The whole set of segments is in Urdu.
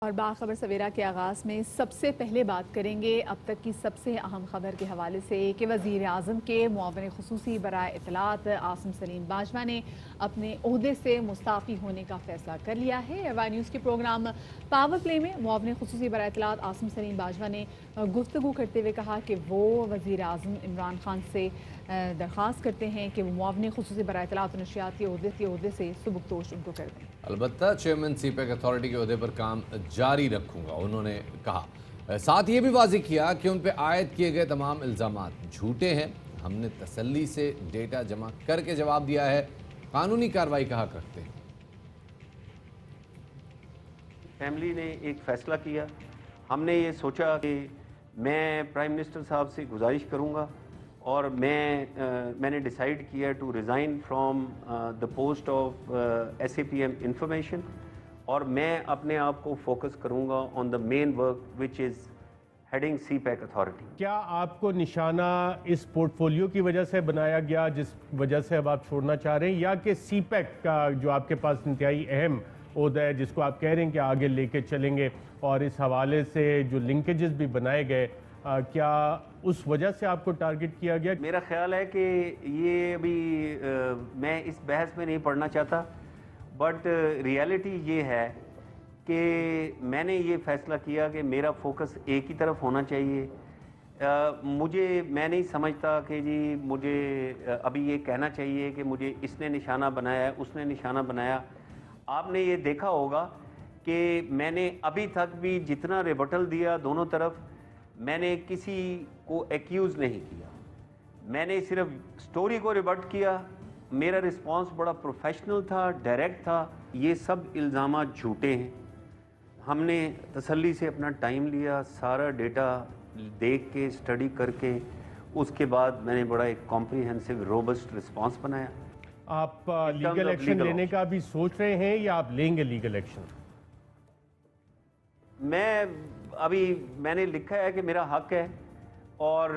اور باخبر سویرا کے آغاز میں سب سے پہلے بات کریں گے اب تک کی سب سے اہم خبر کے حوالے سے کہ وزیر اعظم کے معاون خصوصی برائے اطلاعات عاصم سلیم باجوہ نے اپنے عہدے سے مستعفی ہونے کا فیصلہ کر لیا ہے۔ وائی نیوز کے پروگرام پاور پلے میں معاون خصوصی برائے اطلاعات عاصم سلیم باجوہ نے گفتگو کرتے ہوئے کہا کہ وہ وزیر اعظم عمران خان سے درخواست کرتے ہیں کہ وہ معاون خصوصی برائے اطلاعات و نشریات کے عہدے سے سبکدوش ان کو کر دیں۔ البتہ چیئرمین سی پیک اتھارٹی کے عہدے پر کام جاری رکھوں گا، انہوں نے کہا۔ ساتھ یہ بھی واضح کیا کہ ان پہ عائد کیے گئے تمام الزامات جھوٹے ہیں، ہم نے تسلی سے ڈیٹا جمع کر کے جواب دیا ہے، قانونی کارروائی کا حق رکھتے ہیں۔ فیملی نے ایک فیصلہ کیا، ہم نے یہ سوچا کہ میں پرائم منسٹر صاحب سے گزارش کروں گا اور میں نے ڈیسائیڈ کیا to resign from the post of S A P M information, اور میں اپنے آپ کو فوکس کروں گا on the main work which is heading CPEC authority. کیا آپ کو نشانہ اس پورٹ فولیو کی وجہ سے بنایا گیا جس وجہ سے اب آپ چھوڑنا چاہ رہے ہیں، یا کہ سی پیک کا جو آپ کے پاس انتہائی اہم عہدہ ہے جس کو آپ کہہ رہے ہیں کہ آگے لے کے چلیں گے، اور اس حوالے سے جو لنکیجز بھی بنائے گئے، کیا اس وجہ سے آپ کو ٹارگٹ کیا گیا؟ میرا خیال ہے کہ یہ ابھی میں اس بحث میں نہیں پڑھنا چاہتا، بٹ ریالٹی یہ ہے کہ میں نے یہ فیصلہ کیا کہ میرا فوکس ایک ہی طرف ہونا چاہیے۔ میں نہیں سمجھتا کہ جی مجھے ابھی یہ کہنا چاہیے کہ مجھے اس نے نشانہ بنایا ہے، اس نے نشانہ بنایا۔ آپ نے یہ دیکھا ہوگا کہ میں نے ابھی تک بھی جتنا ریبٹل دیا دونوں طرف، میں نے کسی کو ایکیوز نہیں کیا، میں نے صرف سٹوری کو ریبٹ کیا۔ میرا رسپانس بڑا پروفیشنل تھا، ڈائریکٹ تھا۔ یہ سب الزامات جھوٹے ہیں، ہم نے تسلی سے اپنا ٹائم لیا، سارا ڈیٹا دیکھ کے اسٹڈی کر کے اس کے بعد میں نے بڑا ایک کمپریہنسو روبسٹ رسپانس بنایا۔ آپ لیگل ایکشن لینے کا بھی سوچ رہے ہیں یا آپ لیں گے لیگل ایکشن؟ میں نے لکھا ہے کہ میرا حق ہے، اور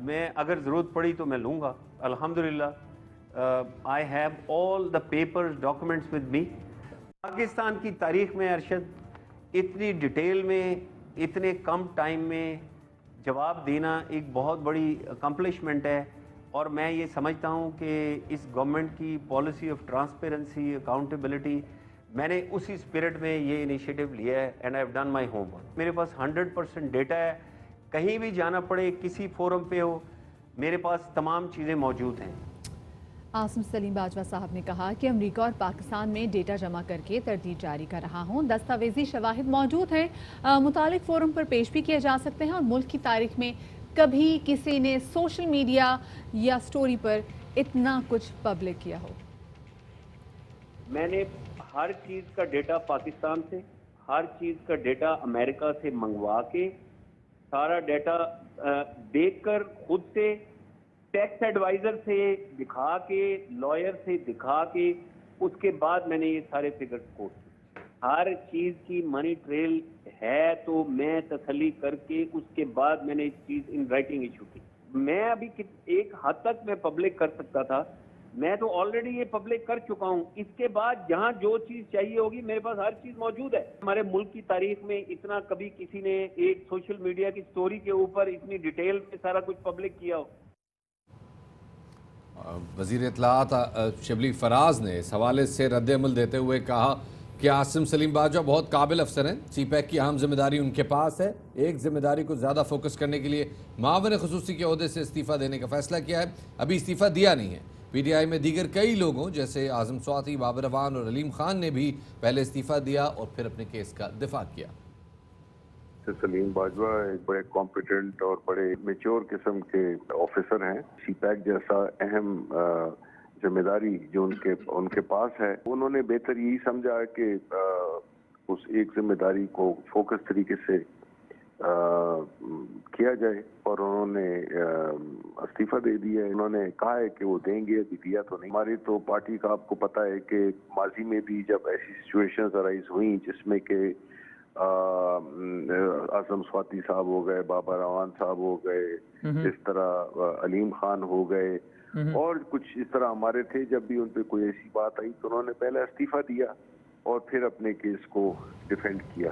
میں اگر ضرورت پڑی تو میں لوں گا۔ الحمدللہ I have all the papers, documents with me۔ Pakistan کی تاریخ میں ارشد اتنی ڈیٹیل میں اتنے کم ٹائم میں جواب دینا ایک بہت بڑی اکمپلشمنٹ ہے، اور میں یہ سمجھتا ہوں کہ اس گورنمنٹ کی پالیسی آف ٹرانسپیرنسی، اکاؤنٹیبلٹی، میں نے اسی اسپرٹ میں یہ انیشیٹو لیا ہے، and I have done my home work. میرے پاس 100% ڈیٹا ہے، کہیں بھی جانا پڑے، کسی فورم پہ ہو، میرے پاس تمام چیزیں موجود ہیں۔ عاصم سلیم باجوہ صاحب نے کہا کہ امریکہ اور پاکستان میں ڈیٹا جمع کر کے تردید جاری کر رہا ہوں، دستاویزی شواہد موجود ہیں، متعلق فورم پر پیش بھی کیے جا سکتے ہیں، اور ملک کی تاریخ میں کبھی کسی نے سوشل میڈیا یا سٹوری پر اتنا کچھ پبلک کیا ہو۔ میں نے ہر چیز کا ڈیٹا پاکستان سے، ہر چیز کا ڈیٹا امریکہ سے منگوا کے، سارا ڈیٹا دیکھ کر خود سے، ٹیکس ایڈوائزر سے دکھا کے، لائر سے دکھا کے، اس کے بعد میں نے یہ سارے فگرز کوٹ کیے۔ ہر چیز کی منی ٹریل ہے، تو میں تسلی کر کے اس کے بعد میں نے اس چیز ان رائٹنگ ایشو کی۔ میں ابھی ایک حد تک میں پبلک کر سکتا تھا، میں تو آلریڈی یہ پبلک کر چکا ہوں۔ اس کے بعد جہاں جو چیز چاہیے ہوگی میرے پاس ہر چیز موجود ہے۔ ہمارے ملک کی تاریخ میں اتنا کبھی کسی نے ایک سوشل میڈیا کی سٹوری کے اوپر اتنی ڈیٹیل میں سارا کچھ پبلک کیا ہو۔ وزیر اطلاعات شبلی فراز نے اس حوالے سے رد عمل دیتے ہوئے کہا کہ عاصم سلیم باجوہ بہت قابل افسر ہیں، سی پیک کی اہم ذمہ داری ان کے پاس ہے، ایک ذمہ داری کو زیادہ فوکس کرنے کے لیے معاون خصوصی کے عہدے سے استعفیٰ دینے کا فیصلہ کیا ہے، ابھی استعفیٰ دیا نہیں ہے۔ پی ٹی آئی میں دیگر کئی لوگوں جیسے اعظم سواتی، بابر اعوان اور علیم خان نے بھی پہلے استعفیٰ دیا اور پھر اپنے کیس کا دفاع کیا۔ سلیم باجوہ ایک بڑے کمپیٹنٹ اور بڑے میچور قسم کے آفیسر ہیں۔ سی پیک جیسا اہم ذمہ داری جو ان کے پاس ہے، انہوں نے بہتر یہی سمجھا کہ اس ایک ذمہ داری کو فوکس طریقے سے کیا جائے، اور انہوں نے استعفیٰ دے دیا ہے۔ انہوں نے کہا ہے کہ وہ دیں گے، ابھی دیا تو نہیں۔ ہماری تو پارٹی کا آپ کو پتہ ہے کہ ماضی میں بھی جب ایسی سچویشنز ارائز ہوئیں جس میں کہ اعظم سواتی صاحب ہو گئے، بابر اعوان صاحب ہو گئے، اس طرح علیم خان ہو گئے، اور کچھ اس طرح ہمارے تھے، جب بھی ان پہ کوئی ایسی بات آئی تو انہوں نے پہلے استعفیٰ دیا اور پھر اپنے کیس کو ڈیفینڈ کیا۔